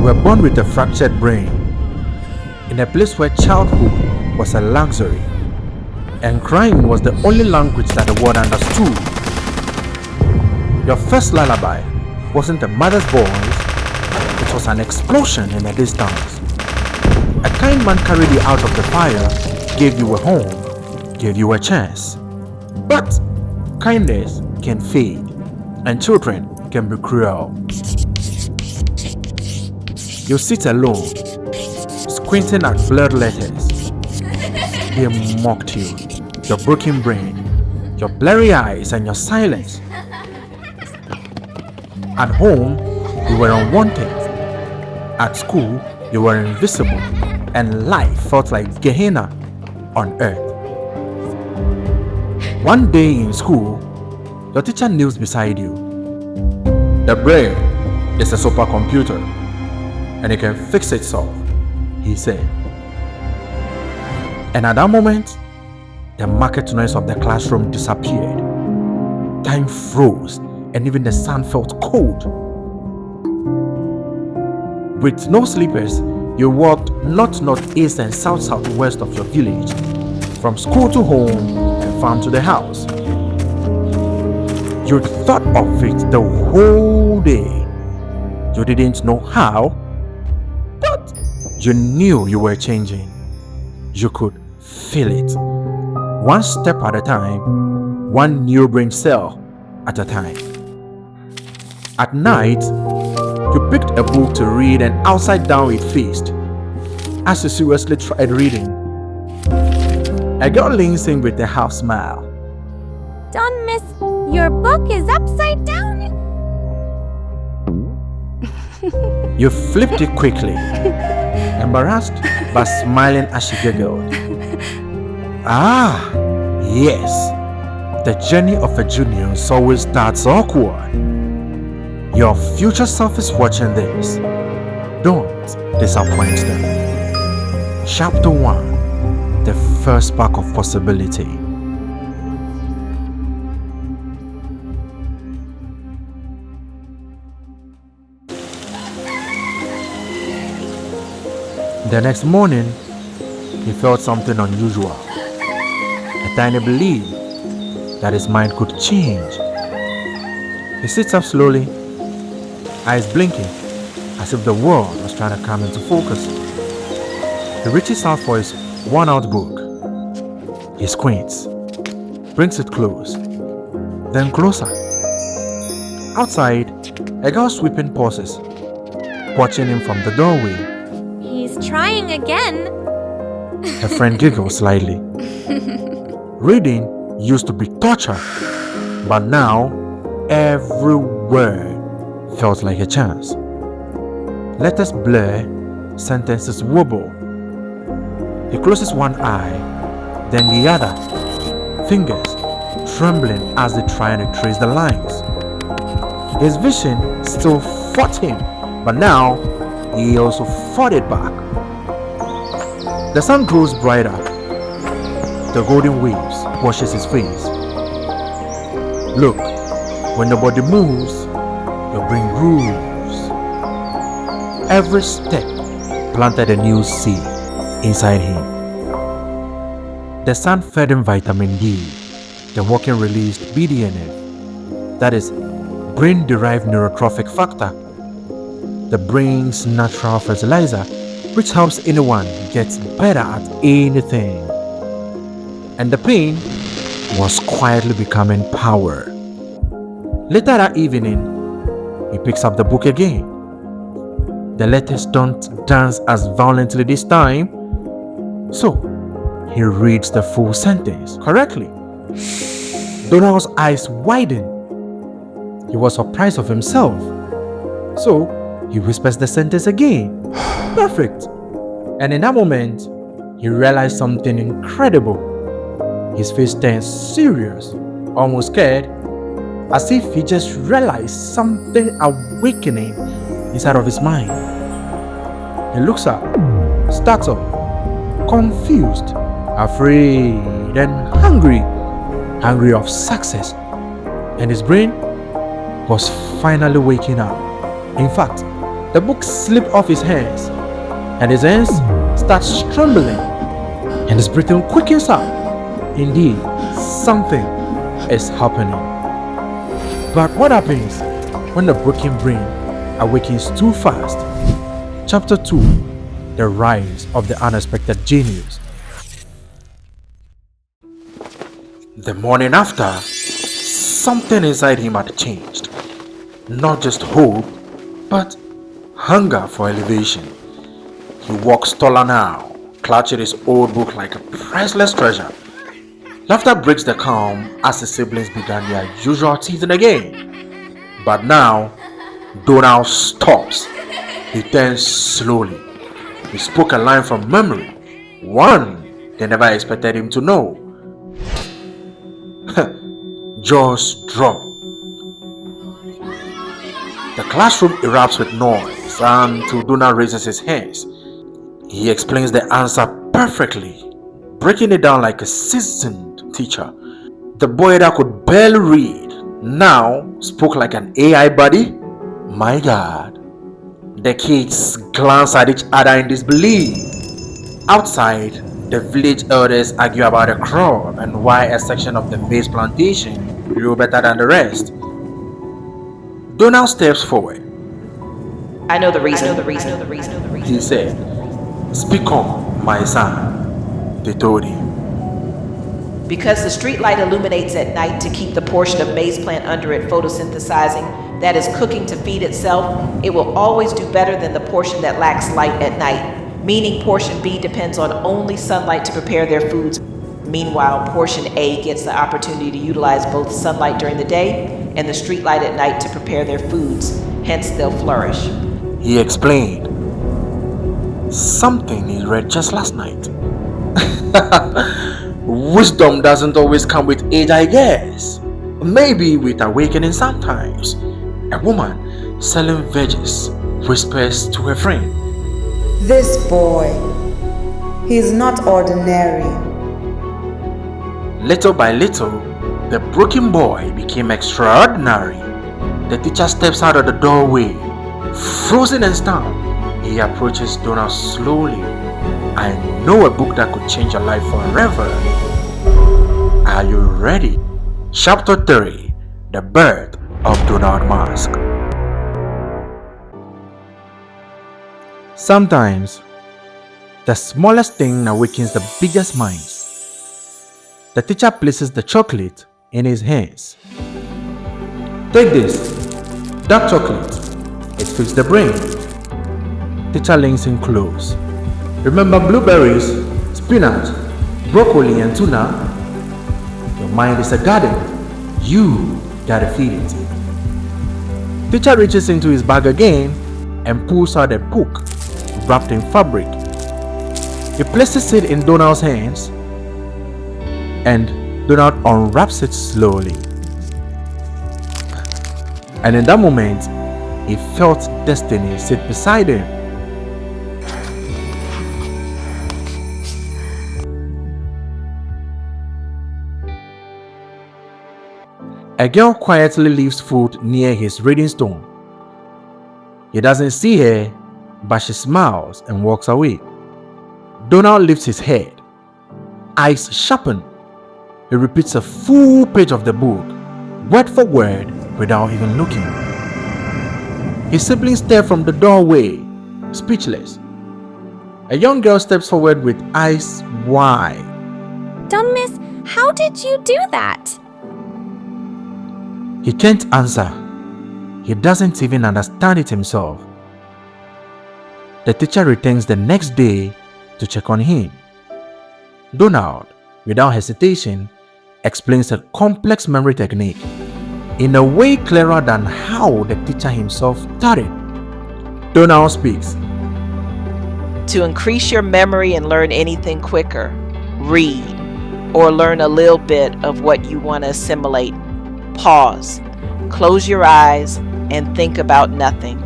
You were born with a fractured brain, in a place where childhood was a luxury, and crying was the only language that the world understood. Your first lullaby wasn't a mother's voice, it was an explosion in the distance. A kind man carried you out of the fire, gave you a home, gave you a chance. But kindness can fade, and children can be cruel. You sit alone, squinting at blurred letters. They mocked you, your broken brain, your blurry eyes, and your silence. At home, you were unwanted. At school, you were invisible, and life felt like Gehenna on earth. One day in school, your teacher kneels beside you. The brain is a supercomputer, and it can fix itself, he said. And at that moment, the market noise of the classroom disappeared. Time froze, and even the sun felt cold. With no sleepers, you walked northeast and southwest of your village, from school to home and farm to the house. You thought of it the whole day. You didn't know how, but you knew you were changing. You could feel it. One step at a time, one new brain cell at a time. At night, you picked a book to read and upside down it faced. As you seriously tried reading, a girl leans in with a half smile. Don't miss, your book is upside down. You flipped it quickly, embarrassed but smiling as she giggled. Ah, yes, the journey of a genius always starts awkward. Your future self is watching this. Don't disappoint them. Chapter 1: The First Spark of Possibility. The next morning, he felt something unusual. A tiny belief that his mind could change. He sits up slowly, eyes blinking, as if the world was trying to come into focus. He reaches out for his worn-out book. He squints, brings it close, then closer. Outside, a girl sweeping pauses, watching him from the doorway. He's trying again. Her friend giggles slightly. Reading used to be torture, but now every word felt like a chance. Letters blur, sentences wobble. He closes one eye, then the other, fingers trembling as they try and trace the lines. His vision still fought him, but now he also fought it back. The sun grows brighter. The golden waves washes his face. Look, when the body moves, your brain grooves. Every step planted a new seed inside him. The sun fed him vitamin D. The walking released BDNF, that is, brain-derived neurotrophic factor, the brain's natural fertilizer, which helps anyone get better at anything. And the pain was quietly becoming power. Later that evening, he picks up the book again. The letters don't dance as violently this time, so he reads the full sentence correctly. Donald's eyes widen. He was surprised of himself, so he whispers the sentence again. Perfect. And in that moment, he realized something incredible. His face turned serious, almost scared, as if he just realized something awakening inside of his mind. He looks up, startled, confused, afraid, and hungry of success. And his brain was finally waking up. In fact, The book slipped off his hands, and his hands start trembling, and his breathing quickens up. Indeed, something is happening. But what happens when the broken brain awakens too fast? Chapter 2: The Rise of the Unexpected Genius. The morning after, something inside him had changed. Not just hope, but hunger for elevation. He walks taller now, clutching his old book like a priceless treasure. Laughter breaks the calm as his siblings began their usual teasing again. But now, Donald stops. He turns slowly. He spoke a line from memory, one they never expected him to know. Jaws drop. The classroom erupts with noise until Donald raises his hands. He explains the answer perfectly, breaking it down like a seasoned teacher. The boy that could barely read now spoke like an AI buddy. My God. The kids glance at each other in disbelief. Outside, the village elders argue about the crop and why a section of the maize plantation grew better than the rest. Donald steps forward. I know the reason. He said, "Speak on, my son," they told him. Because the street light illuminates at night to keep the portion of maize plant under it photosynthesizing, that is cooking to feed itself, it will always do better than the portion that lacks light at night. Meaning portion B depends on only sunlight to prepare their foods. Meanwhile, portion A gets the opportunity to utilize both sunlight during the day and the street light at night to prepare their foods. Hence, they'll flourish. He explained, something he read just last night. Wisdom doesn't always come with age, I guess. Maybe with awakening sometimes. A woman selling veggies whispers to her friend, "This boy, he's not ordinary." Little by little, the broken boy became extraordinary. The teacher steps out of the doorway, frozen and stunned. He approaches Donald slowly. "I know a book that could change your life forever. Are you ready?" Chapter 3: The Birth of Donald Musk. Sometimes, the smallest thing awakens the biggest minds. The teacher places the chocolate in his hands. "Take this, dark chocolate. It fits the brain." Teacher leans in close. "Remember blueberries, spinach, broccoli, and tuna? Your mind is a garden. You gotta feed it." Teacher reaches into his bag again and pulls out a book wrapped in fabric. He places it in Donald's hands, and Donald unwraps it slowly. And in that moment, he felt destiny sit beside him. A girl quietly leaves food near his reading stone. He doesn't see her, but she smiles and walks away. Donald lifts his head, eyes sharpen. He repeats a full page of the book, word for word, without even looking. His siblings stare from the doorway, speechless. A young girl steps forward with eyes wide. Don Miss, how did you do that? He can't answer. He doesn't even understand it himself. The teacher returns the next day to check on him. Donald, without hesitation, explains a complex memory technique in a way clearer than how the teacher himself taught it. Donald speaks. To increase your memory and learn anything quicker, read or learn a little bit of what you want to assimilate. Pause, close your eyes, and think about nothing.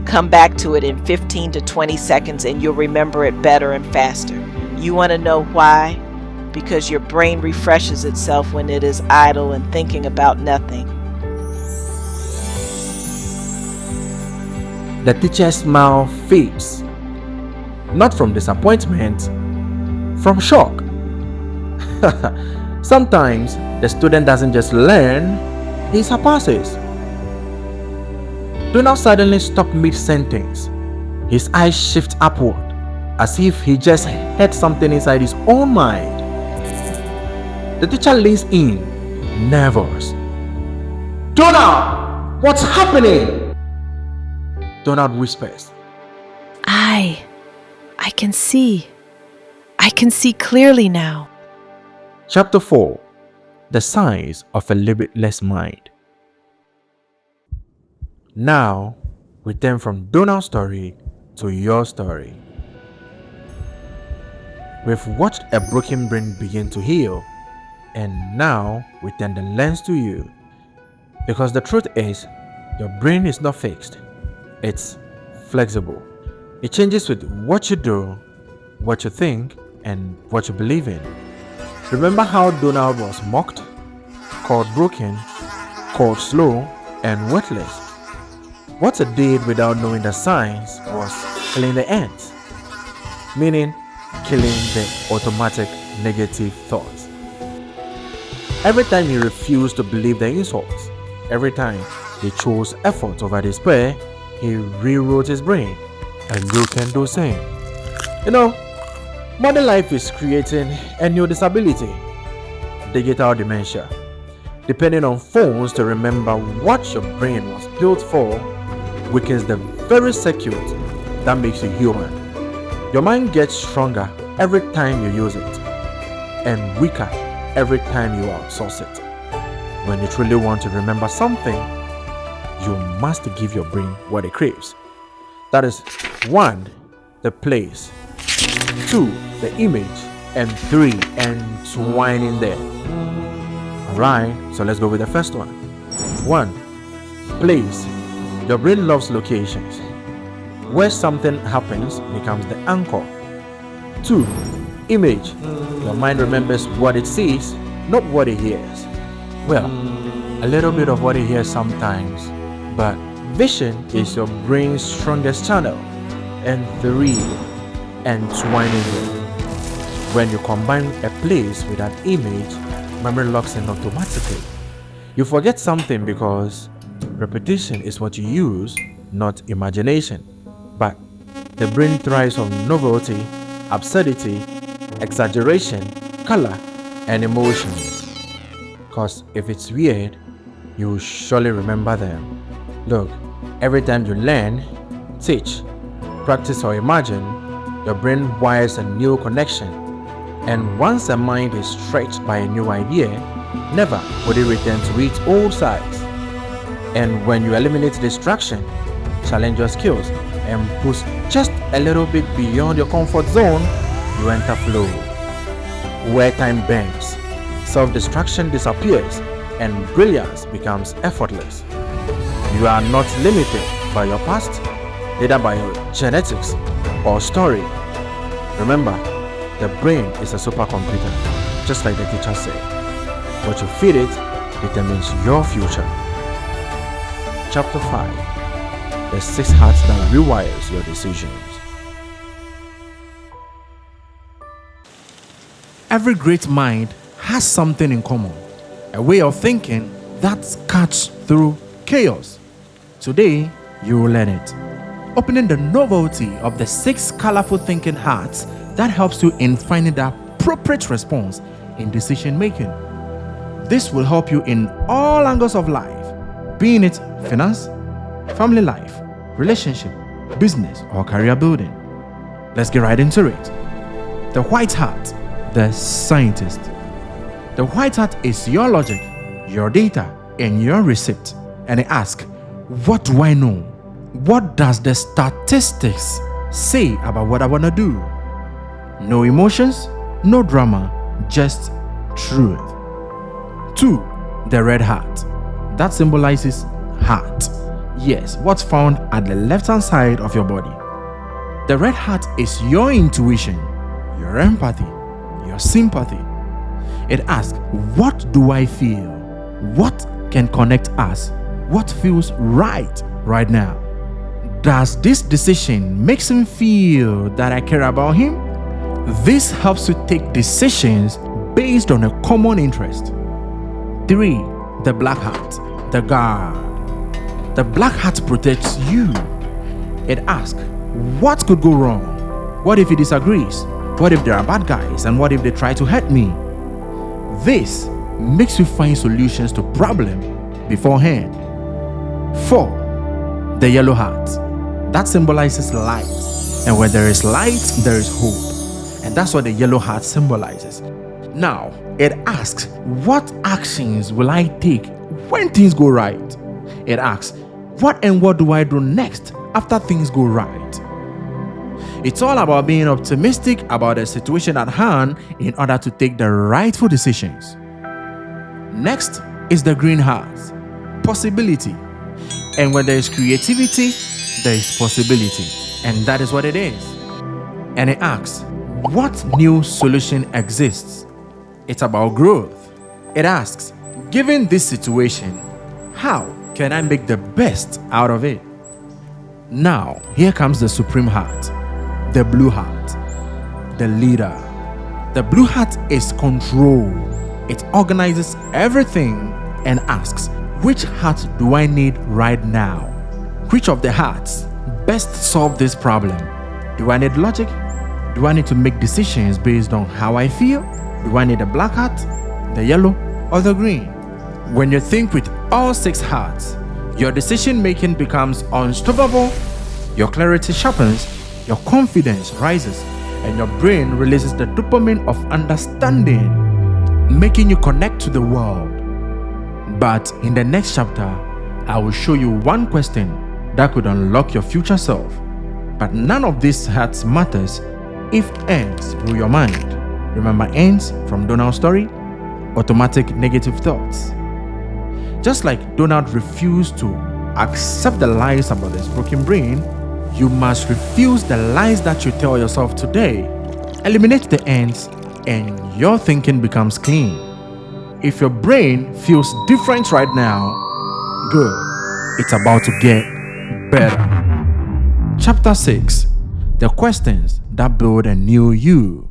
Come back to it in 15 to 20 seconds and you'll remember it better and faster. You want to know why? Because your brain refreshes itself when it is idle and thinking about nothing. the teacher's smile fades. Not from disappointment, from shock. Sometimes the student doesn't just learn, he surpasses. Do not suddenly stop mid-sentence. His eyes shift upward, as if he just heard something inside his own mind. The teacher leans in, nervous. Donald, what's happening? Donald whispers. I can see. I can see clearly now. Chapter 4. The Signs of a Limitless Mind. Now, we turn from Donald's story to your story. We've watched a broken brain begin to heal, and now we turn the lens to you. Because the truth is, your brain is not fixed, it's flexible. It changes with what you do, what you think, and what you believe in. Remember how Donald was mocked, called broken, called slow, and worthless? What he did without knowing the signs was killing the ants, meaning killing the automatic negative thoughts. Every time he refused to believe the insults, every time he chose effort over despair, he rewrote his brain, and you can do the same. Modern life is creating a new disability, digital dementia. Depending on phones to remember what your brain was built for, weakens the very circuit that makes you human. Your mind gets stronger every time you use it, and weaker every time you outsource it. When you truly want to remember something, you must give your brain what it craves. That is 1. The place, 2. The image, and 3. Entwining there. Alright, so let's go with the first one. 1. Place. Your brain loves locations. Where something happens becomes the anchor. 2. Image. Your mind remembers what it sees, not what it hears. Well, a little bit of what it hears sometimes, but vision is your brain's strongest channel. And 3. Entwining it. When you combine a place with an image, memory locks in automatically. You forget something because repetition is what you use, not imagination. But the brain thrives on novelty, absurdity, exaggeration, color, and emotions. Because if it's weird, you will surely remember them. Look, every time you learn, teach, practice, or imagine, your brain wires a new connection. And once a mind is stretched by a new idea, never would it return to its old size. And when you eliminate distraction, challenge your skills, and push just a little bit beyond your comfort zone, you enter flow, where time bends, self-distraction disappears, and brilliance becomes effortless. You are not limited by your past, neither by your genetics or story. Remember, the brain is a supercomputer, just like the teacher said. What you feed it determines your future. Chapter 5. The 6 Hearts that rewires your decisions. Every great mind has something in common, a way of thinking that cuts through chaos. Today, you will learn it, opening the novelty of the 6 colorful thinking hearts that helps you in finding the appropriate response in decision making. This will help you in all angles of life, being it finance, family life, relationship, business, or career building. Let's get right into it. The white heart, the scientist. The white heart is your logic, your data, and your receipt. And it asks, what do I know? What does the statistics say about what I want to do? No emotions, no drama, just truth. 2. The red heart. That symbolizes heart. Yes, what's found at the left-hand side of your body. The red heart is your intuition, your empathy, your sympathy. It asks, what do I feel? What can connect us? What feels right now? Does this decision makes him feel that I care about him? This helps you take decisions based on a common interest. 3. The black hat, the guard. The black hat protects you. It asks, what could go wrong? What if he disagrees? What if there are bad guys? And what if they try to hurt me? This makes you find solutions to problems beforehand. 4. The yellow hat. That symbolizes light. And where there is light, there is hope. And that's what the yellow hat symbolizes. Now, it asks, what actions will I take when things go right? It asks, what do I do next after things go right? It's all about being optimistic about the situation at hand in order to take the rightful decisions. Next is the green hat, possibility. And where there is creativity, there is possibility. And that is what it is. And it asks, what new solution exists? It's about growth. It asks, given this situation, how can I make the best out of it? Now, here comes the supreme hat, the blue hat, the leader. The blue hat is control. It organizes everything and asks, which hat do I need right now? Which of the hats best solve this problem? Do I need logic? Do I need to make decisions based on how I feel? Do I need a black hat, the yellow, or the green? When you think with all 6 hats, your decision making becomes unstoppable, your clarity sharpens, your confidence rises, and your brain releases the dopamine of understanding, making you connect to the world. But in the next chapter, I will show you one question that could unlock your future self. But none of these hats matters if ends rule your mind. Remember ends from Donald's story? Automatic negative thoughts. Just like Donald refused to accept the lies about his broken brain, you must refuse the lies that you tell yourself today. Eliminate the ends and your thinking becomes clean. If your brain feels different right now, good. It's about to get better. Chapter 6. The questions that build a new you.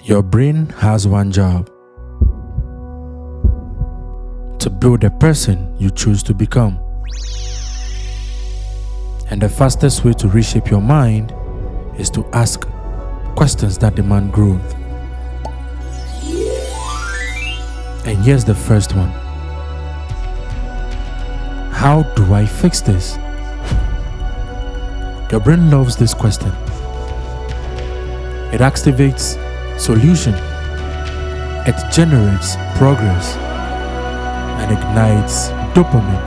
Your brain has one job: to build the person you choose to become. And the fastest way to reshape your mind is to ask questions that demand growth. And here's the first one. How do I fix this? Your brain loves this question. It activates solution. It generates progress and ignites dopamine.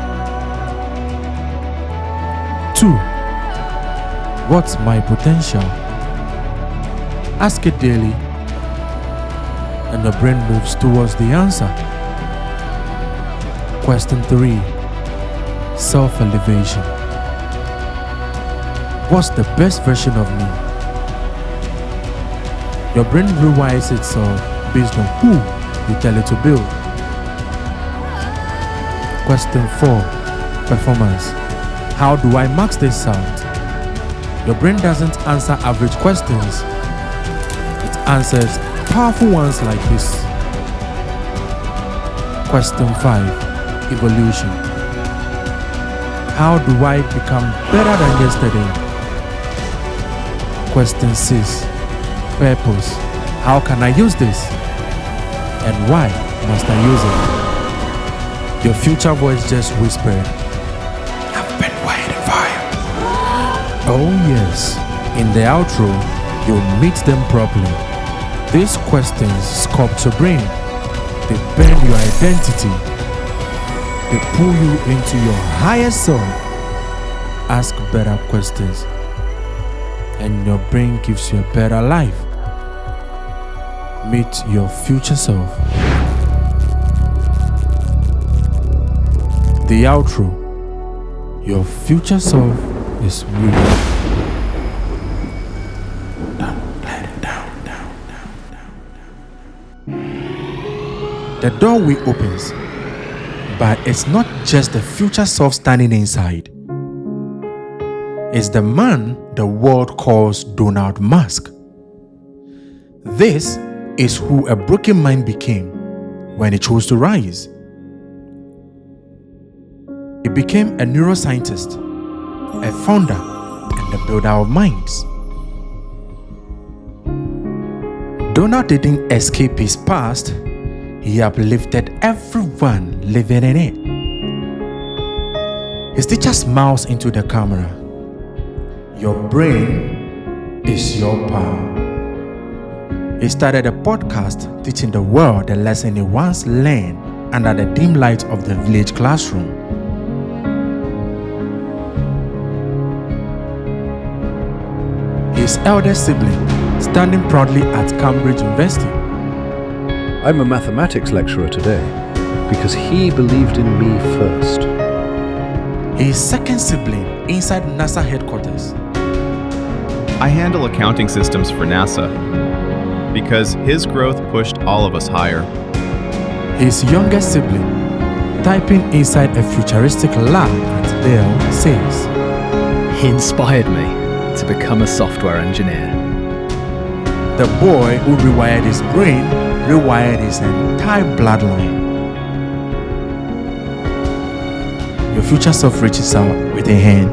2. What's my potential? Ask it daily, and the brain moves towards the answer. Question 3. Self-elevation. What's the best version of me? Your brain rewires itself based on who you tell it to build. Question 4. Performance. How do I max this out? Your brain doesn't answer average questions. It answers powerful ones like this. Question 5. Evolution. How do I become better than yesterday? Question 6. Purpose. How can I use this? And why must I use it? Your future voice just whispered, "I've been waiting for you." Oh yes, in the outro, you'll meet them properly. These questions sculpt your brain. They bend your identity. They pull you into your higher self. Ask better questions, and your brain gives you a better life. Meet your future self. The outro. Your future self is real. The doorway opens, But it's not just the future self standing inside. It's the man the world calls Donald Musk. This is who a broken mind became when he chose to rise. He became a neuroscientist, a founder, and a builder of minds. Donald didn't escape his past, he uplifted everyone living in it. His teacher smiles into the camera. Your brain is your power. He started a podcast teaching the world the lesson he once learned under the dim light of the village classroom. His elder sibling, standing proudly at Cambridge University. I'm a mathematics lecturer today because he believed in me first. His second sibling inside NASA headquarters. I handle accounting systems for NASA because his growth pushed all of us higher. His youngest sibling, typing inside a futuristic lab at Dell, says, He inspired me to become a software engineer. The boy who rewired his brain rewired his entire bloodline. Your future self reaches out with a hand.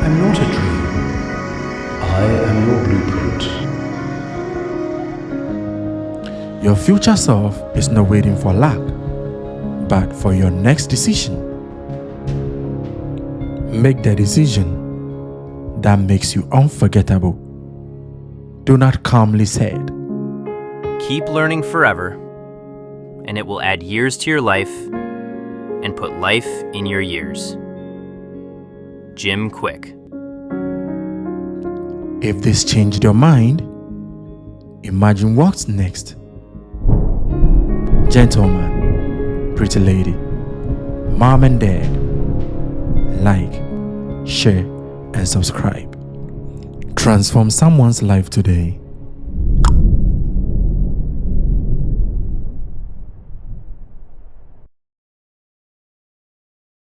I'm not a dream. I am your blueprint. Your future self is not waiting for luck, but for your next decision. Make the decision that makes you unforgettable. Donald calmly said, Keep learning forever, and it will add years to your life and put life in your years. Jim Quick. If this changed your mind, imagine what's next. Gentleman, pretty lady, mom and dad, like, share, and subscribe. Transform someone's life today.